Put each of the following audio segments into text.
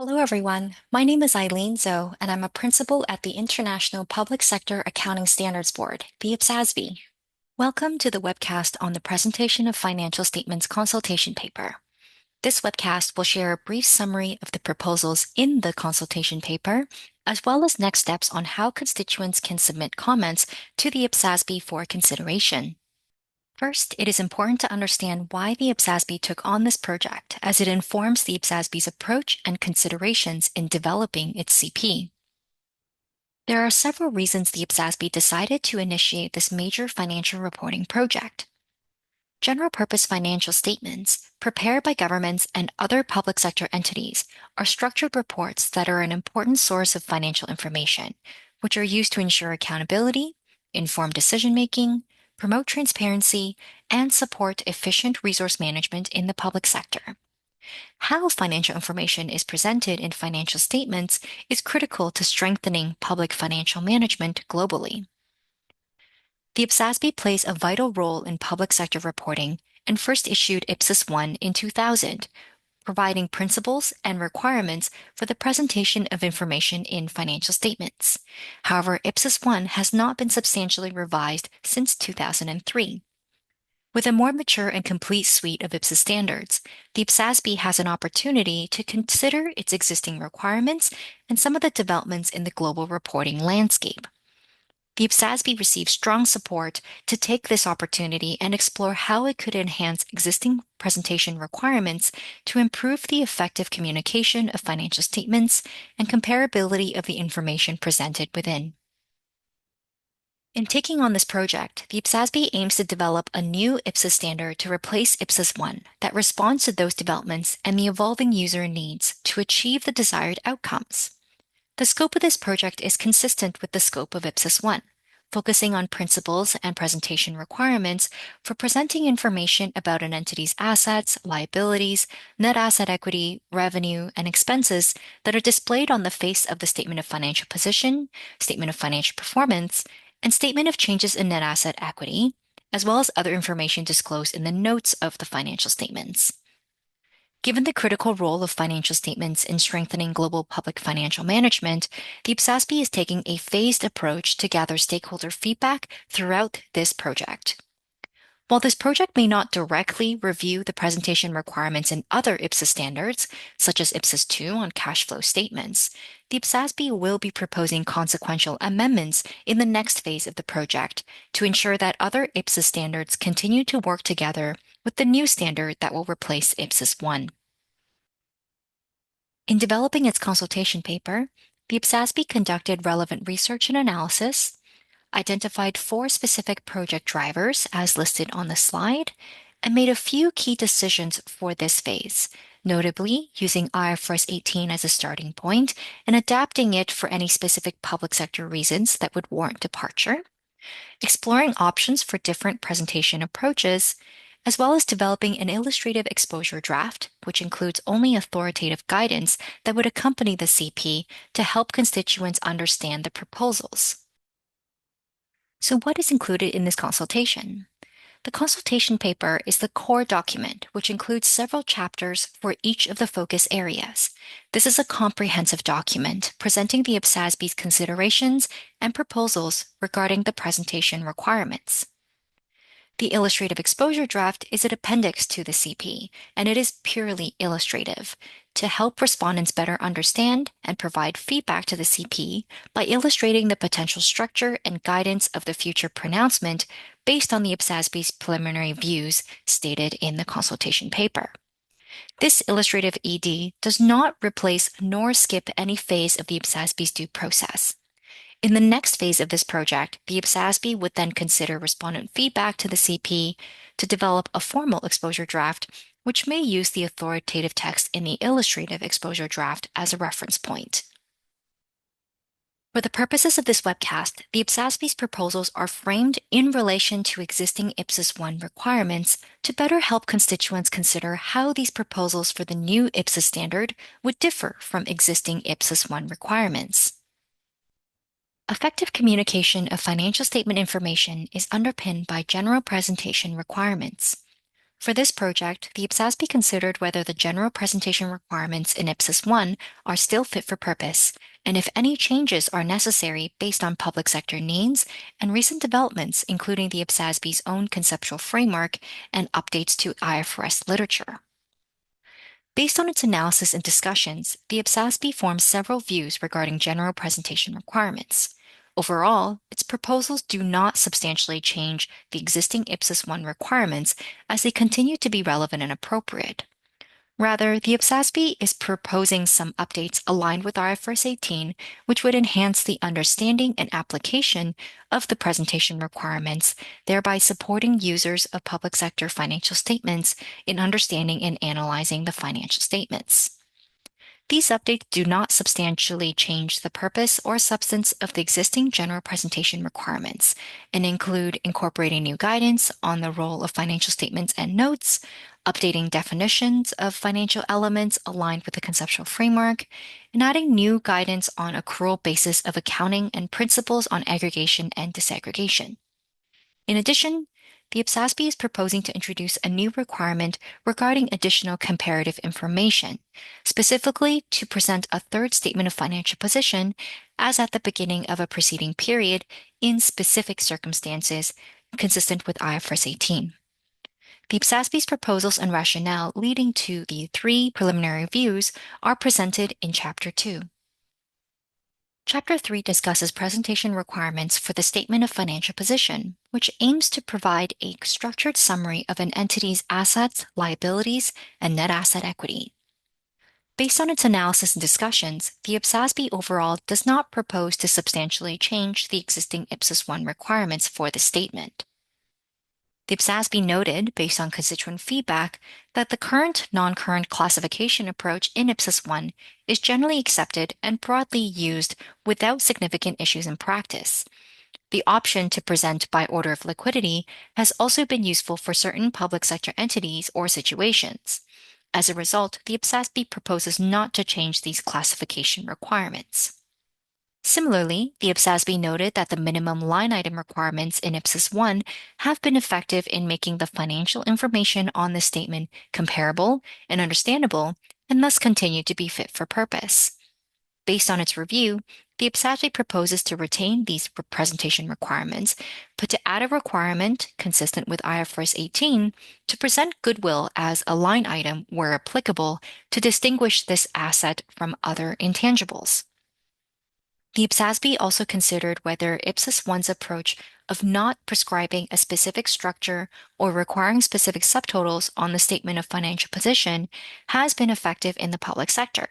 Hello, everyone. My name is Eileen Zoe, and I'm a principal at the International Public Sector Accounting Standards Board, the IPSASB. Welcome to the webcast on the presentation of financial statements consultation paper. This webcast will share a brief summary of the proposals in the consultation paper, as well as next steps on how constituents can submit comments to the IPSASB for consideration. First, it is important to understand why the IPSASB took on this project, as it informs the IPSASB's approach and considerations in developing its CP. There are several reasons the IPSASB decided to initiate this major financial reporting project. General-purpose financial statements, prepared by governments and other public sector entities, are structured reports that are an important source of financial information, which are used to ensure accountability, inform decision-making, promote transparency, and support efficient resource management in the public sector. How financial information is presented in financial statements is critical to strengthening public financial management globally. The IPSASB plays a vital role in public sector reporting and first issued IPSAS 1 in 2000, providing principles and requirements for the presentation of information in financial statements. However, IPSAS 1 has not been substantially revised since 2003. With a more mature and complete suite of IPSAS standards, the IPSASB has an opportunity to consider its existing requirements and some of the developments in the global reporting landscape. The IPSASB received strong support to take this opportunity and explore how it could enhance existing presentation requirements to improve the effective communication of financial statements and comparability of the information presented within. In taking on this project, the IPSASB aims to develop a new IPSAS standard to replace IPSAS 1 that responds to those developments and the evolving user needs to achieve the desired outcomes. The scope of this project is consistent with the scope of IPSAS 1, focusing on principles and presentation requirements for presenting information about an entity's assets, liabilities, net asset equity, revenue, and expenses that are displayed on the face of the Statement of Financial Position, Statement of Financial Performance, and Statement of Changes in Net Asset Equity, as well as other information disclosed in the notes of the financial statements. Given the critical role of financial statements in strengthening global public financial management, the IPSASB is taking a phased approach to gather stakeholder feedback throughout this project. While this project may not directly review the presentation requirements in other IPSAS standards, such as IPSAS 2 on cash flow statements, the IPSASB will be proposing consequential amendments in the next phase of the project to ensure that other IPSAS standards continue to work together with the new standard that will replace IPSAS 1. In developing its consultation paper, the IPSASB conducted relevant research and analysis, identified 4 specific project drivers as listed on the slide, and made a few key decisions for this phase, notably using IFRS 18 as a starting point and adapting it for any specific public sector reasons that would warrant departure, exploring options for different presentation approaches, as well as developing an illustrative exposure draft, which includes only authoritative guidance that would accompany the CP to help constituents understand the proposals. So what is included in this consultation? The consultation paper is the core document, which includes several chapters for each of the focus areas. This is a comprehensive document presenting the IPSASB's considerations and proposals regarding the presentation requirements. The illustrative exposure draft is an appendix to the CP, and it is purely illustrative to help respondents better understand and provide feedback to the CP by illustrating the potential structure and guidance of the future pronouncement based on the IPSASB's preliminary views stated in the consultation paper. This illustrative ED does not replace nor skip any phase of the IPSASB's due process. In the next phase of this project, the IPSASB would then consider respondent feedback to the CP to develop a formal exposure draft, which may use the authoritative text in the illustrative exposure draft as a reference point. For the purposes of this webcast, the IPSASB's proposals are framed in relation to existing IPSAS 1 requirements to better help constituents consider how these proposals for the new IPSAS standard would differ from existing IPSAS 1 requirements. Effective communication of financial statement information is underpinned by general presentation requirements. For this project, the IPSASB considered whether the general presentation requirements in IPSAS 1 are still fit for purpose, and if any changes are necessary based on public sector needs and recent developments, including the IPSASB's own conceptual framework and updates to IFRS literature. Based on its analysis and discussions, the IPSASB formed several views regarding general presentation requirements. Overall, its proposals do not substantially change the existing IPSAS 1 requirements as they continue to be relevant and appropriate. Rather, the IPSASB is proposing some updates aligned with IFRS 18, which would enhance the understanding and application of the presentation requirements, thereby supporting users of public sector financial statements in understanding and analyzing the financial statements. These updates do not substantially change the purpose or substance of the existing general presentation requirements and include incorporating new guidance on the role of financial statements and notes, updating definitions of financial elements aligned with the conceptual framework, and adding new guidance on accrual basis of accounting and principles on aggregation and disaggregation. In addition, the IPSASB is proposing to introduce a new requirement regarding additional comparative information, specifically to present a third statement of financial position as at the beginning of a preceding period in specific circumstances consistent with IFRS 18. The IPSASB's proposals and rationale leading to the 3 preliminary reviews are presented in Chapter 2. Chapter 3 discusses presentation requirements for the Statement of Financial Position, which aims to provide a structured summary of an entity's assets, liabilities, and net asset equity. Based on its analysis and discussions, the IPSASB overall does not propose to substantially change the existing IPSAS 1 requirements for the statement. The IPSASB noted, based on constituent feedback, that the current non-current classification approach in IPSAS 1 is generally accepted and broadly used without significant issues in practice. The option to present by order of liquidity has also been useful for certain public sector entities or situations. As a result, the IPSASB proposes not to change these classification requirements. Similarly, the IPSASB noted that the minimum line item requirements in IPSAS 1 have been effective in making the financial information on the statement comparable and understandable, and thus continue to be fit for purpose. Based on its review, the IPSASB proposes to retain these presentation requirements, but to add a requirement consistent with IFRS 18 to present goodwill as a line item where applicable to distinguish this asset from other intangibles. The IPSASB also considered whether IPSAS 1's approach of not prescribing a specific structure or requiring specific subtotals on the statement of financial position has been effective in the public sector.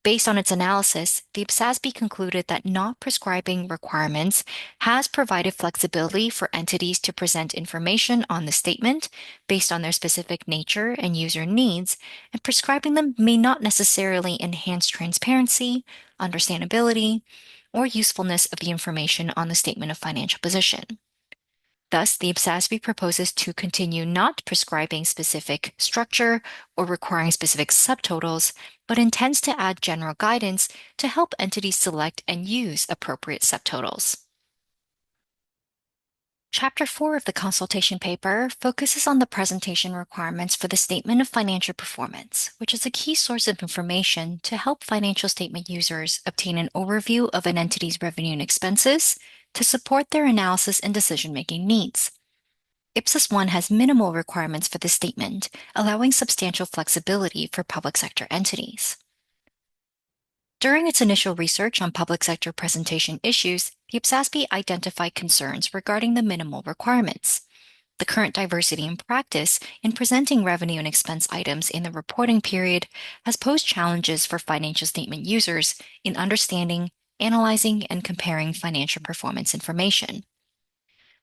Based on its analysis, the IPSASB concluded that not prescribing requirements has provided flexibility for entities to present information on the statement based on their specific nature and user needs, and prescribing them may not necessarily enhance transparency, understandability, or usefulness of the information on the statement of financial position. Thus, the IPSASB proposes to continue not prescribing specific structure or requiring specific subtotals, but intends to add general guidance to help entities select and use appropriate subtotals. Chapter 4 of the consultation paper focuses on the presentation requirements for the Statement of Financial Performance, which is a key source of information to help financial statement users obtain an overview of an entity's revenue and expenses to support their analysis and decision-making needs. IPSAS 1 has minimal requirements for the statement, allowing substantial flexibility for public sector entities. During its initial research on public sector presentation issues, the IPSASB identified concerns regarding the minimal requirements. The current diversity in practice in presenting revenue and expense items in the reporting period has posed challenges for financial statement users in understanding, analyzing, and comparing financial performance information.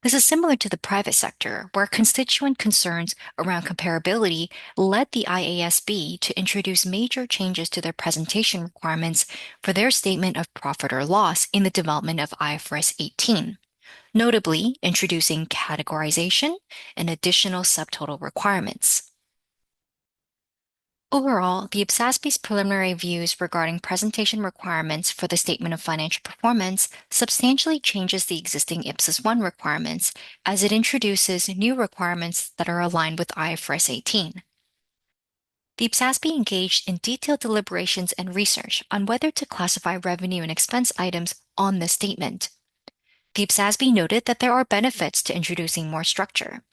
This is similar to the private sector, where constituent concerns around comparability led the IASB to introduce major changes to their presentation requirements for their statement of profit or loss in the development of IFRS 18, notably introducing categorization and additional subtotal requirements. Overall, the IPSASB's preliminary views regarding presentation requirements for the Statement of Financial Performance substantially changes the existing IPSAS 1 requirements as it introduces new requirements that are aligned with IFRS 18. The IPSASB engaged in detailed deliberations and research on whether to classify revenue and expense items on this statement. The IPSASB noted that there are benefits to introducing more structure.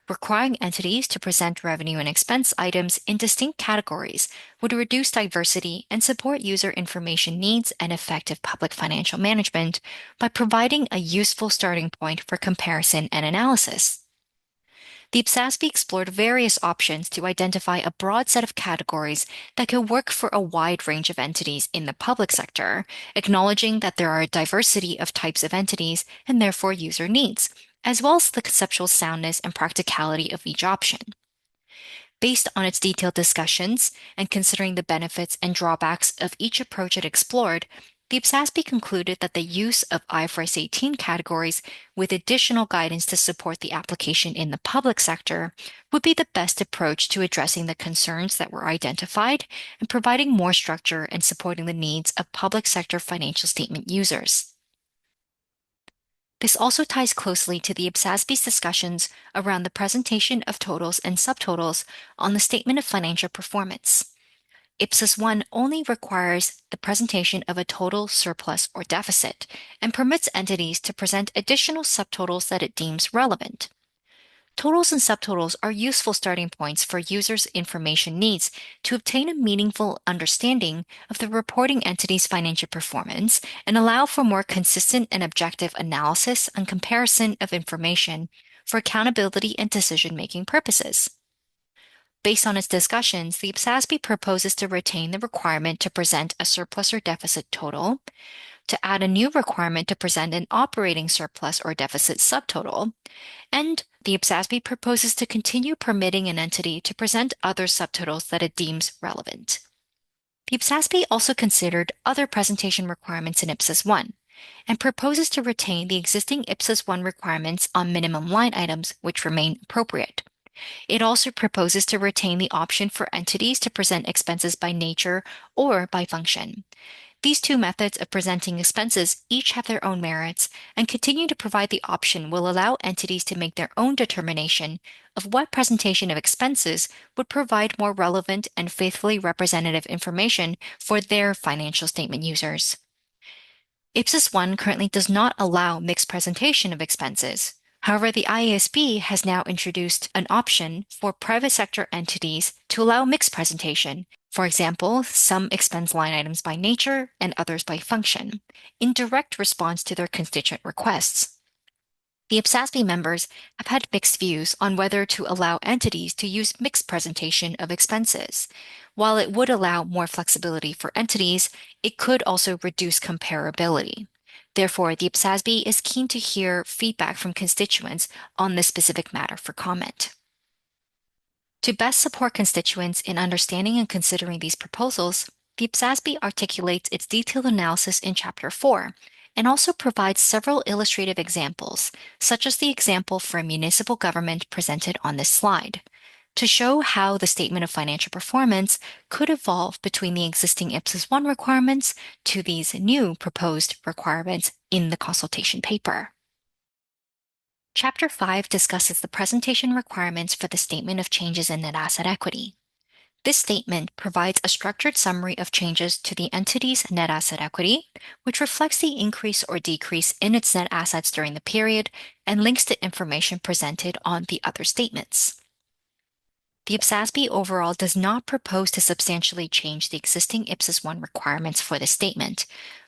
Requiring entities to present revenue and expense items in distinct categories would reduce diversity and support user information needs and effective public financial management by providing a useful starting point for comparison and analysis. The IPSASB explored various options to identify a broad set of categories that could work for a wide range of entities in the public sector, acknowledging that there are a diversity of types of entities and therefore user needs, as well as the conceptual soundness and practicality of each option. Based on its detailed discussions and considering the benefits and drawbacks of each approach it explored, the IPSASB concluded that the use of IFRS 18 categories with additional guidance to support the application in the public sector would be the best approach to addressing the concerns that were identified and providing more structure and supporting the needs of public sector financial statement users. This also ties closely to the IPSASB's discussions around the presentation of totals and subtotals on the Statement of Financial Performance. IPSAS 1 only requires the presentation of a total, surplus, or deficit and permits entities to present additional subtotals that it deems relevant. Totals and subtotals are useful starting points for users' information needs to obtain a meaningful understanding of the reporting entity's financial performance and allow for more consistent and objective analysis and comparison of information for accountability and decision-making purposes. Based on its discussions, the IPSASB proposes to retain the requirement to present a surplus or deficit total, to add a new requirement to present an operating surplus or deficit subtotal, and the IPSASB proposes to continue permitting an entity to present other subtotals that it deems relevant. The IPSASB also considered other presentation requirements in IPSAS 1 and proposes to retain the existing IPSAS 1 requirements on minimum line items, which remain appropriate. It also proposes to retain the option for entities to present expenses by nature or by function. These two methods of presenting expenses each have their own merits, and continue to provide the option will allow entities to make their own determination of what presentation of expenses would provide more relevant and faithfully representative information for their financial statement users. IPSAS 1 currently does not allow mixed presentation of expenses. However, the IASB has now introduced an option for private sector entities to allow mixed presentation. For example, some expense line items by nature and others by function, in direct response to their constituent requests. The IPSASB members have had mixed views on whether to allow entities to use mixed presentation of expenses. While it would allow more flexibility for entities, it could also reduce comparability. Therefore, the IPSASB is keen to hear feedback from constituents on this specific matter for comment. To best support constituents in understanding and considering these proposals, the IPSASB articulates its detailed analysis in Chapter 4 and also provides several illustrative examples, such as the example for municipal government presented on this slide, to show how the Statement of Financial Performance could evolve between the existing IPSAS 1 requirements to these new proposed requirements in the consultation paper. Chapter 5 discusses the presentation requirements for the Statement of Changes in Net Asset Equity. This statement provides a structured summary of changes to the entity's net asset equity, which reflects the increase or decrease in its net assets during the period and links to information presented on the other statements. The IPSASB overall does not propose to substantially change the existing IPSAS 1 requirements for the statement,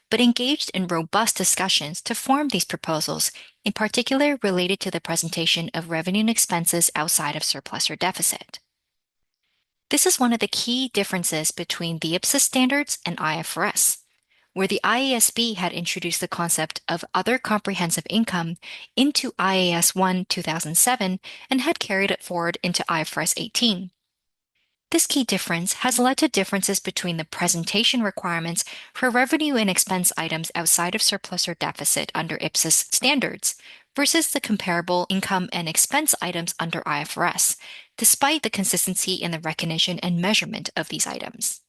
but engaged in robust discussions to form these proposals, in particular related to the presentation of revenue and expenses outside of surplus or deficit. This is one of the key differences between the IPSAS standards and IFRS, where the IASB had introduced the concept of other comprehensive income into IAS 1 2007 and had carried it forward into IFRS 18. This key difference has led to differences between the presentation requirements for revenue and expense items outside of surplus or deficit under IPSAS standards versus the comparable income and expense items under IFRS, despite the consistency in the recognition and measurement of these items.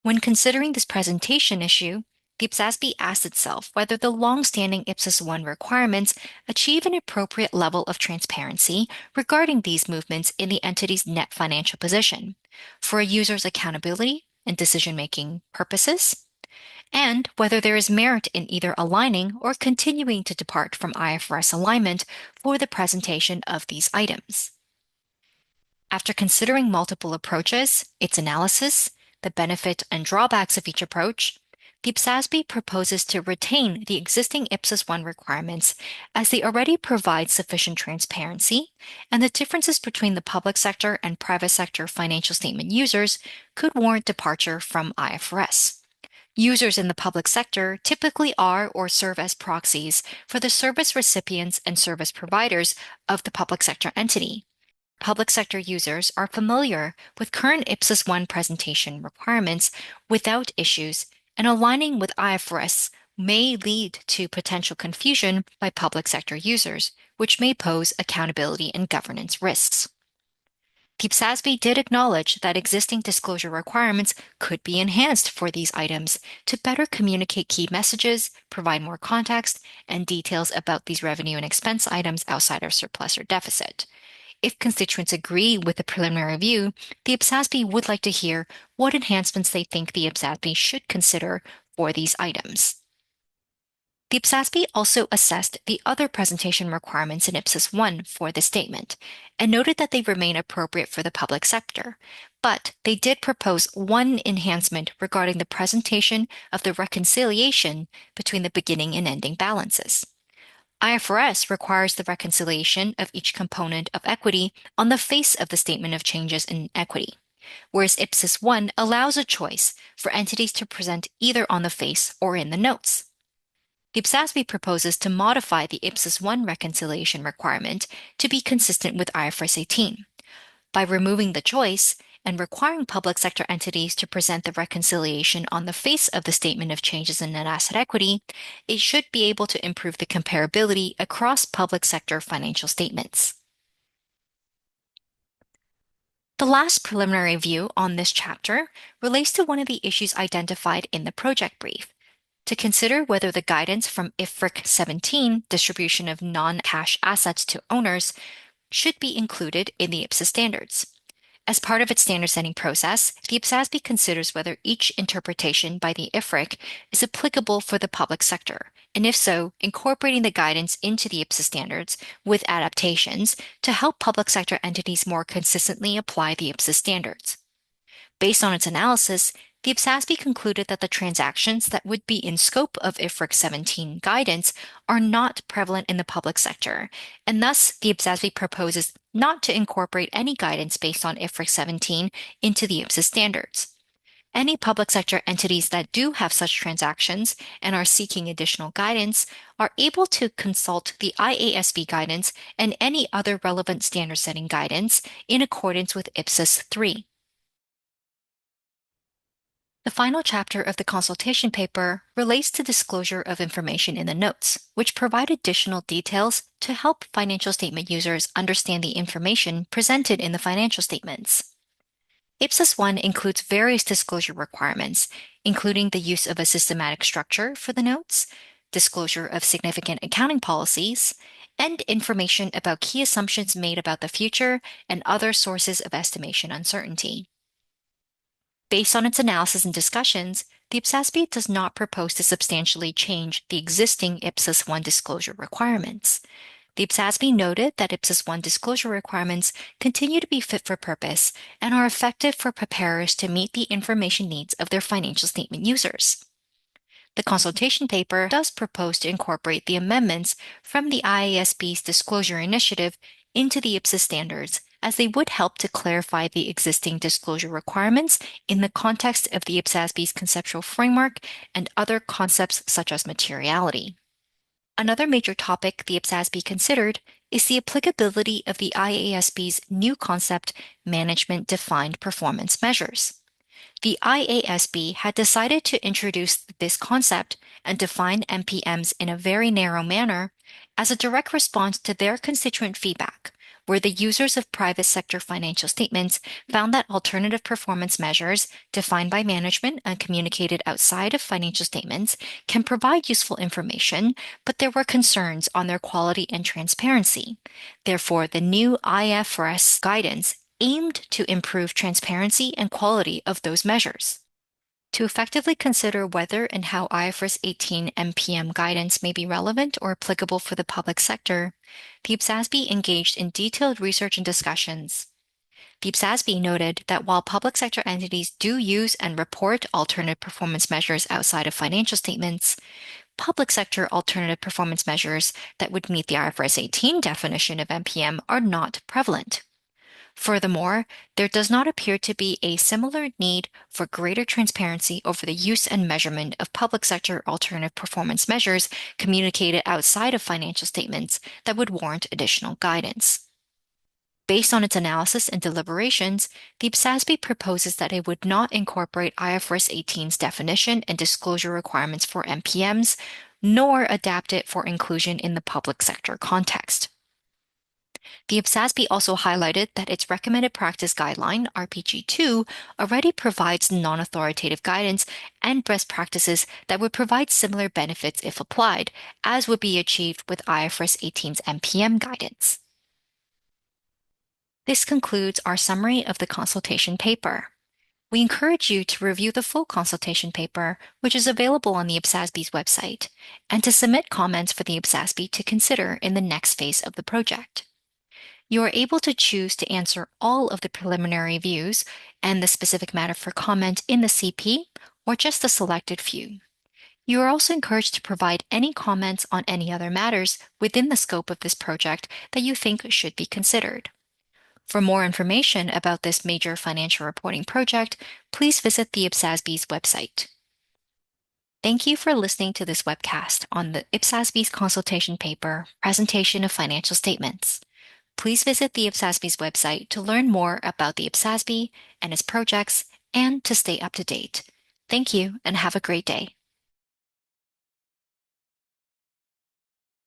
When considering this presentation issue, the IPSASB asked itself whether the long-standing Ipsos 1 requirements achieve an appropriate level of transparency regarding these movements in the entity's net financial position for a user's accountability and decision-making purposes, and whether there is merit in either aligning or continuing to depart from IFRS alignment for the presentation of these items. After considering multiple approaches, its analysis, the benefit and drawbacks of each approach, the IPSASB proposes to retain the existing Ipsos 1 requirements as they already provide sufficient transparency, and the differences between the public sector and private sector financial statement users could warrant departure from IFRS. Users in the public sector typically are or serve as proxies for the service recipients and service providers of the public sector entity. Public sector users are familiar with current Ipsos 1 presentation requirements without issues, and aligning with IFRS may lead to potential confusion by public sector users, which may pose accountability and governance risks. The IPSASB did acknowledge that existing disclosure requirements could be enhanced for these items to better communicate key messages, provide more context, and details about these revenue and expense items outside of surplus or deficit. If constituents agree with the preliminary review, the IPSASB would like to hear what enhancements they think the IPSASB should consider for these items. The IPSASB also assessed the other presentation requirements in Ipsos 1 for the statement and noted that they remain appropriate for the public sector, but they did propose one enhancement regarding the presentation of the reconciliation between the beginning and ending balances. IFRS requires the reconciliation of each component of equity on the face of the statement of changes in equity, whereas Ipsos 1 allows a choice for entities to present either on the face or in the notes. The IPSASB proposes to modify the Ipsos 1 reconciliation requirement to be consistent with IFRS 18 by removing the choice and requiring public sector entities to present the reconciliation on the face of the statement of changes in net asset equity. It should be able to improve the comparability across public sector financial statements. The last preliminary review on this chapter relates to one of the issues identified in the project brief, to consider whether the guidance from IFRIC 17, distribution of non-cash assets to owners, should be included in the IPSA standards. As part of its standard setting process, the IPSASB considers whether each interpretation by the IFRIC is applicable for the public sector, and if so, incorporating the guidance into the IPSA standards with adaptations to help public sector entities more consistently apply the IPSA standards. Based on its analysis, the IPSASB concluded that the transactions that would be in scope of IFRIC 17 guidance are not prevalent in the public sector, and thus the IPSASB proposes not to incorporate any guidance based on IFRIC 17 into the IPSA standards. Any public sector entities that do have such transactions and are seeking additional guidance are able to consult the IASB guidance and any other relevant standard setting guidance in accordance with IPSAS 3. The final chapter of the consultation paper relates to disclosure of information in the notes, which provide additional details to help financial statement users understand the information presented in the financial statements. IPSAS 1 includes various disclosure requirements, including the use of a systematic structure for the notes, disclosure of significant accounting policies, and information about key assumptions made about the future and other sources of estimation uncertainty. Based on its analysis and discussions, the IPSASB does not propose to substantially change the existing Ipsos 1 disclosure requirements. The IPSASB noted that Ipsos 1 disclosure requirements continue to be fit for purpose and are effective for preparers to meet the information needs of their financial statement users. The consultation paper does propose to incorporate the amendments from the IASB's disclosure initiative into the IPSA standards, as they would help to clarify the existing disclosure requirements in the context of the IPSASB's conceptual framework and other concepts such as materiality. Another major topic the IPSASB considered is the applicability of the IASB's new concept, Management Defined Performance Measures. The IASB had decided to introduce this concept and define MPMs in a very narrow manner as a direct response to their constituent feedback, where the users of private sector financial statements found that alternative performance measures defined by management and communicated outside of financial statements can provide useful information, but there were concerns on their quality and transparency. Therefore, the new IFRS guidance aimed to improve transparency and quality of those measures. To effectively consider whether and how IFRS 18 MPM guidance may be relevant or applicable for the public sector, the IPSASB engaged in detailed research and discussions. The IPSASB noted that while public sector entities do use and report alternative performance measures outside of financial statements, public sector alternative performance measures that would meet the IFRS 18 definition of MPM are not prevalent. Furthermore, there does not appear to be a similar need for greater transparency over the use and measurement of public sector alternative performance measures communicated outside of financial statements that would warrant additional guidance. Based on its analysis and deliberations, the IPSASB proposes that it would not incorporate IFRS 18's definition and disclosure requirements for MPMs, nor adapt it for inclusion in the public sector context. The IPSASB also highlighted that its recommended practice guideline, RPG2, already provides non-authoritative guidance and best practices that would provide similar benefits if applied, as would be achieved with IFRS 18's MPM guidance. This concludes our summary of the consultation paper. We encourage you to review the full consultation paper, which is available on the IPSASB's website, and to submit comments for the IPSASB to consider in the next phase of the project. You are able to choose to answer all of the preliminary views and the specific matter for comment in the CP, or just a selected few. You are also encouraged to provide any comments on any other matters within the scope of this project that you think should be considered. For more information about this major financial reporting project, please visit the IPSASB's website. Thank you for listening to this webcast on the IPSASB's consultation paper, Presentation of Financial Statements. Please visit the IPSASB's website to learn more about the IPSASB and its projects and to stay up to date. Thank you and have a great day.